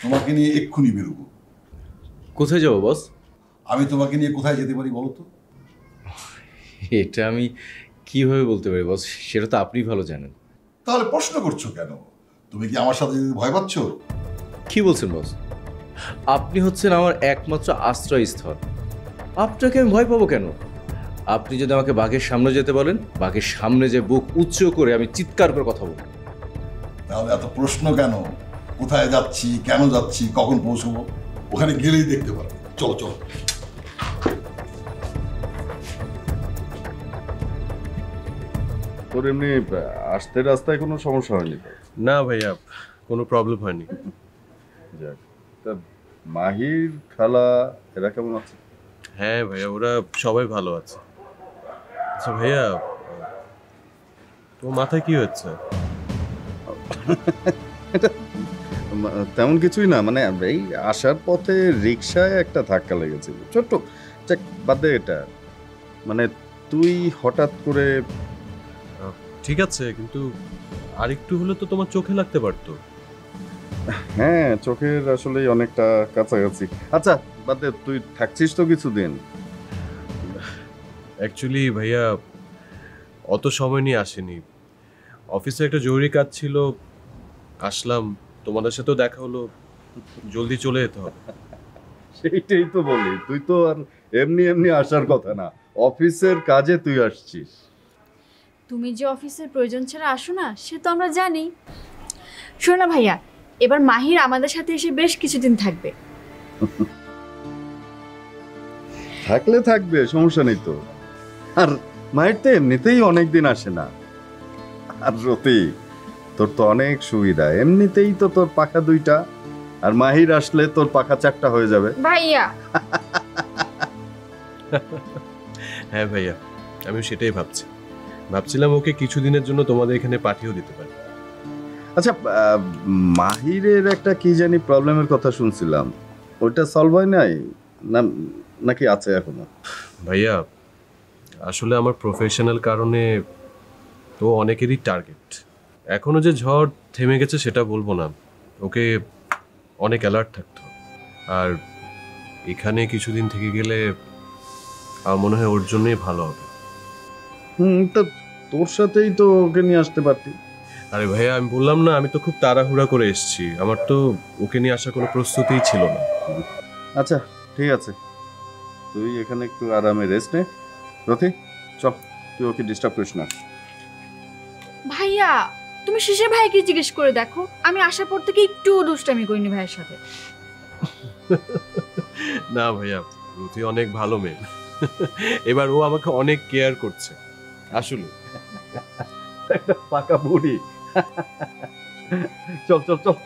তোমাকে নিয়ে এক্ষুনি বেরোবো। কোথায় যাবো বস? আমি তোমাকে নিয়ে কোথায় যেতে পারি বলো তো? এটা আমি কিভাবে বলতে পারি বস, সেটা তো আপনি ভালো জানেন। তাহলে প্রশ্ন করছো কেন? তুমি কি আমার সাথে যেতে ভয় পাচ্ছ? কি বলছেন বস? আপনি হচ্ছেন আমার একমাত্র আশ্রয়স্থল, আপনাকে আমি ভয় পাবো কেন? আপনি যদি আমাকে বাঘের সামনে যেতে বলেন, বাঘের সামনে যে বুক উঁচু করে আমি চিৎকার করে কথা বলবো। তাহলে এত প্রশ্ন কেন? কোথায় যাচ্ছি, কেন যাচ্ছি, কখন পৌঁছবো, ওখানে গেলেই দেখতে পারো। চলো চলো। তোর এমনি আসতে রাস্তায় কোনো সমস্যা হয়নি তো? না ভাইয়া, কোনো প্রবলেম হয়নি। যাক, তা মাহির খালা এরা কেমন আছে? হ্যাঁ ভাইয়া, ওরা সবাই ভালো আছে। আচ্ছা ভাইয়া, তোমার মাথায় কি হচ্ছে? তেমন কিছুই না, মানে এই আসার পথে রিক্সায় একটা ধাক্কা লেগেছিল ছোট্ট। যাক, বাদ দে এটা। মানে তুই হঠাৎ করে। ঠিক আছে, কিন্তু আরেকটু হলে তো তোমার চোখে লাগতে পারতো। হ্যাঁ, চোখের আসলেই অনেকটা কাছাকাছি। আচ্ছা বাদ দে, তুই থাকছিস তো কিছুদিন? অ্যাকচুয়ালি ভাইয়া, অত সময় নিয়ে আসেনি। অফিসে একটা জরুরি কাজ ছিল, আসলাম। তোমাদের সাথেও দেখা হলো, জলদি চলে যেতে হবে। সেইটাই তো বলি, তুই তো আর এমনি এমনি আসার কথা না, অফিসের কাজে তুই আসছিস। তুমি যে অফিসের প্রয়োজন ছাড়া আসো না, সে তো আমরা জানি। শোনো না ভাইয়া, এবার মাহির আমাদের সাথে এসে বেশ কিছুদিন থাকবে। থাকলে থাকবে, সমস্যা নেই তো। আর মায়ের তো এমনিতেই অনেকদিন আসে না। আর রতি, তোর তো অনেক সুবিধা, এমনিতেই তো তোর পাখা দুইটা, আর মাহির আসলে তোর পাখা চারটা হয়ে যাবে। ভাইয়া হ্যাঁ ভাইয়া, আমি সেটাই ভাবছিলাম ওকে কিছুদিনের জন্য তোমাদের এখানে পাঠিয়েও দিতে পারি। আচ্ছা, মাহিরের একটা কি জানি প্রবলেমের কথা শুনছিলাম, ওইটা সলভ হয় নাই না, নাকি আছে এখনো? ভাইয়া, আসলে আমার প্রফেশনাল কারণে তো অনেকেরই টার্গেট। এখনো যে ঝড় থেমে গেছে সেটা বলবো না, ওকে অনেক অ্যালার্ট থাকতে হবে। আর এখানে কিছুদিন থেকে গেলে আমার মনে হয় ওর জন্যই ভালো হবে। তো তোর সাথেই তো ওকে নিয়ে আসতে পারতি। আরে ভাইয়া, আমি বললাম না, আমি তো খুব তাড়াহুড়া করে এসেছি, আমার তো ওকে নিয়ে আসার কোনো প্রস্তুতিই ছিল না। আচ্ছা ঠিক আছে, তুই এখানে একটু আরামে রেস্ট নে। রথি, চল, তুই ওকে ডিস্টার্ব করিস না। ভাইয়া, তুমি শেষে ভাইকে জিজ্ঞেস করে দেখো, আমি আসার পর থেকে একটু দুষ্টামি করিনি ভাইয়ের সাথে। না ভাইয়া, রুথি অনেক ভালো মেয়ে। এবার ও আমাকে অনেক কেয়ার করছে আসলে। একটা পাকা বুড়ি। চল চল চল।